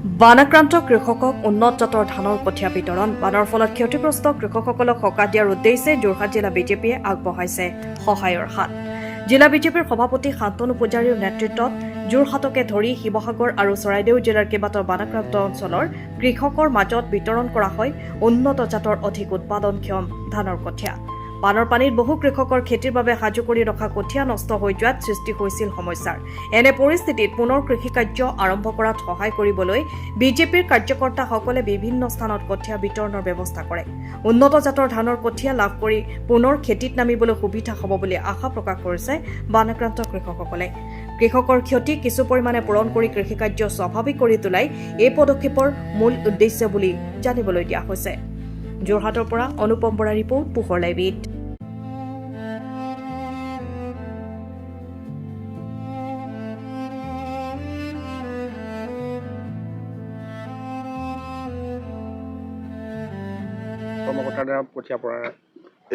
বানাক্ৰান্ত কৃষকক উন্নত জাতৰ ধানৰ কঠীয়া বিতৰণ বানৰ ফলত ক্ষতিগ্ৰস্ত কৃষকসকলক সকাহ দিয়াৰ উদ্দেশ্যে যোৰহাট জিলা বিজেপিয়ে আগবঢ়াইছে সহায়ৰ হাত। জিলা বিজেপিৰ সভাপতি শান্তনু পূজাৰীৰ নেতৃত্বত যোৰহাটকে ধৰি শিৱসাগৰ আৰু চৰাইদেউ জিলাৰ কেইবাটাও বানাক্ৰান্ত অঞ্চলৰ কৃষকৰ মাজত বিতৰণ কৰা হয় উন্নত জাতৰ অধিক উৎপাদনক্ষম ধানৰ কঠীয়া। বানৰ পানীত বহু কৃষকৰ খেতিৰ বাবে সাজু কৰি ৰখা কঠীয়া নষ্ট হৈ যোৱাত সৃষ্টি হৈছিল সমস্যাৰ। এনে পৰিস্থিতিত পুনৰ কৃষিকাৰ্য আৰম্ভ কৰাত সহায় কৰিবলৈ বিজেপিৰ কাৰ্যকৰ্তাসকলে বিভিন্ন স্থানত কঠীয়া বিতৰণৰ ব্যৱস্থা কৰে। উন্নত জাতৰ ধানৰ কঠীয়া লাভ কৰি পুনৰ খেতিত নামিবলৈ সুবিধা হ'ব বুলি আশা প্ৰকাশ কৰিছে বানাক্ৰান্ত কৃষকসকলে। কৃষকৰ ক্ষতি কিছু পৰিমাণে পূৰণ কৰি কৃষিকাৰ্য স্বাভাৱিক কৰি তোলাই এই পদক্ষেপৰ মূল উদ্দেশ্য বুলি জানিবলৈ দিয়া হৈছে। যোৰহাটৰ পৰা অনুপম বৰা ৰিপৰ্ট, পোহৰ লাইভ।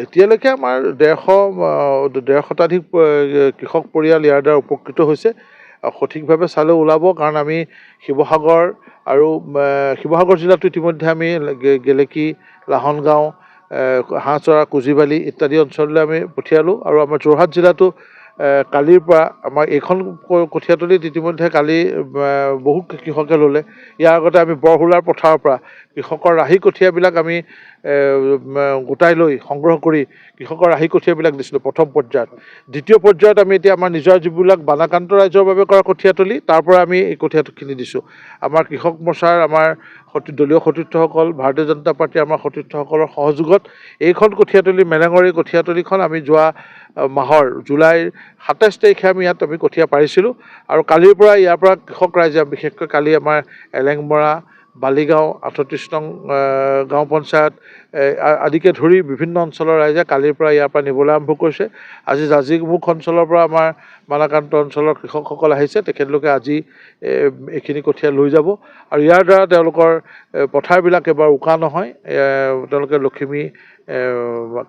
এতিয়ালৈকে আমাৰ 150 শতাধিক কৃষক পৰিয়াল ইয়াৰ দ্বাৰা উপকৃত হৈছে। সঠিকভাৱে চালে ওলাব, কাৰণ আমি শিৱসাগৰ আৰু শিৱসাগৰ জিলাতো ইতিমধ্যে আমি গেলেকী, লাহনগাঁও, হাঁহচৰা, কুজিবালি ইত্যাদি অঞ্চললৈ আমি পঠিয়ালোঁ। আৰু আমাৰ যোৰহাট জিলাতো কালিৰ পৰা আমাৰ এইখন কঠীয়াতলিত ইতিমধ্যে কালি বহু কৃষকে ল'লে। ইয়াৰ আগতে আমি বৰহোলাৰ পথাৰৰ পৰা কৃষকৰ ৰাহি কঠীয়াবিলাক আমি গোটাই লৈ সংগ্ৰহ কৰি কৃষকৰ ৰাহি কঠীয়াবিলাক দিছিলোঁ প্ৰথম পৰ্যায়ত। দ্বিতীয় পৰ্যায়ত আমি এতিয়া আমাৰ নিজৰ যিবিলাক বানাক্ৰান্ত ৰাইজৰ বাবে কৰা কঠীয়াতলি, তাৰ পৰা আমি এই কঠীয়াখিনি দিছোঁ। আমাৰ কৃষক মৰ্চাৰ, আমাৰ দলীয় সতীৰ্থসকল, ভাৰতীয় জনতা পাৰ্টীৰ আমাৰ সতীৰ্থসকলৰ সহযোগত এইখন কঠীয়াতলি, মেলেঙৰ এই কঠীয়াতলিখন আমি যোৱা মাহৰ জুলাইৰ 27 তাৰিখে আমি কঠীয়া পাৰিছিলোঁ। আৰু কালিৰ পৰা ইয়াৰ পৰা কৃষক ৰাইজে, বিশেষকৈ কালি আমাৰ এলেংমৰা, বালিগাঁও, 38 নং গাঁও পঞ্চায়ত আদিকে ধৰি বিভিন্ন অঞ্চলৰ ৰাইজে কালিৰ পৰা ইয়াৰ পৰা নিবলৈ আৰম্ভ কৰিছে। আজি জাজিমুখ অঞ্চলৰ পৰা আমাৰ বানাক্ৰান্ত অঞ্চলৰ কৃষকসকল আহিছে, তেখেতলোকে আজি এইখিনি কঠীয়া লৈ যাব। আৰু ইয়াৰ দ্বাৰা তেওঁলোকৰ পথাৰবিলাক এবাৰ উকা নহয়, তেওঁলোকে লখিমী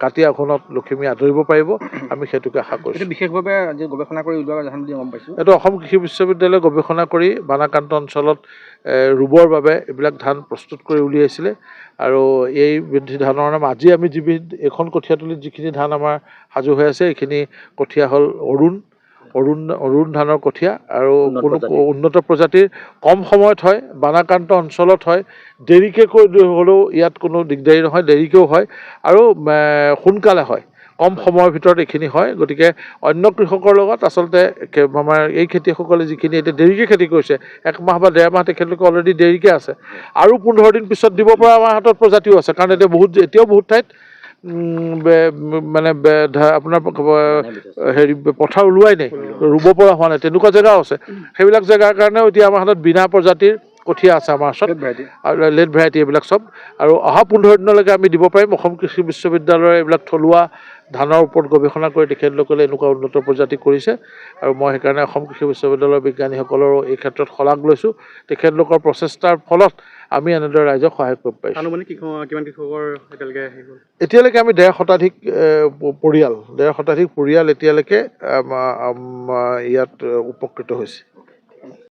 কাতি আঘোণত লখিমী আদৰিব পাৰিব। আমি সেইটোকে আশা কৰিছোঁ। বিশেষভাৱে আজি গৱেষণা কৰি উলিওৱা গম পাইছোঁ। এইটো অসম কৃষি বিশ্ববিদ্যালয়ে গৱেষণা কৰি বানাক্ৰান্ত অঞ্চলত ৰুবৰ বাবে এইবিলাক ধান প্ৰস্তুত কৰি উলিয়াইছিলে। আৰু এই বিধি ধানৰ নাম আজি আমি এইখন কঠীয়াতলিত যিখিনি ধান আমাৰ সাজু হৈ আছে, এইখিনি কঠীয়া হ'ল অৰুণ ধানৰ কঠীয়া। আৰু কোনো উন্নত প্ৰজাতিৰ, কম সময়ত হয়, বানাক্ৰান্ত অঞ্চলত হয়, দেৰিকৈ হ'লেও ইয়াত কোনো দিগদাৰী নহয়, দেৰিকৈও হয় আৰু সোনকালে হয়, কম সময়ৰ ভিতৰত এইখিনি হয়। গতিকে অন্য কৃষকৰ লগত আচলতে আমাৰ এই খেতিয়কসকলে যিখিনি এতিয়া দেৰিকৈ খেতি কৰিছে, 1 মাহ বা 1.5 মাহ তেখেতলোকে অলৰেডি দেৰিকৈ আছে। আৰু 15 দিন পিছত দিব পৰা আমাৰ হাতত প্ৰজাতিও আছে, কাৰণ এতিয়াও বহুত ঠাইত মানে আপোনাৰ পথাৰ ওলোৱাই নাই, ৰুব পৰা হোৱা নাই, তেনেকুৱা জেগাও আছে। সেইবিলাক জেগাৰ কাৰণেও এতিয়া আমাৰ হাতত বিনা প্ৰজাতিৰ কঠীয়া আছে আমাৰ ওচৰত, আৰু লেট ভেৰাইটি এইবিলাক চব। আৰু অহা 15 দিনলৈকে আমি দিব পাৰিম। অসম কৃষি বিশ্ববিদ্যালয়ৰ এইবিলাক থলুৱা ধানৰ ওপৰত গৱেষণা কৰি তেখেতলোকে এনেকুৱা উন্নত প্ৰজাতি কৰিছে। আৰু মই সেইকাৰণে অসম কৃষি বিশ্ববিদ্যালয়ৰ বিজ্ঞানীসকলৰো এই ক্ষেত্ৰত শলাগ লৈছোঁ। তেখেতলোকৰ প্ৰচেষ্টাৰ ফলত আমি এনেদৰে ৰাইজক সহায় কৰিব পাৰিছোঁ। এতিয়ালৈকে আমি 1.5 শতাধিক পৰিয়াল এতিয়ালৈকে ইয়াত উপকৃত হৈছে।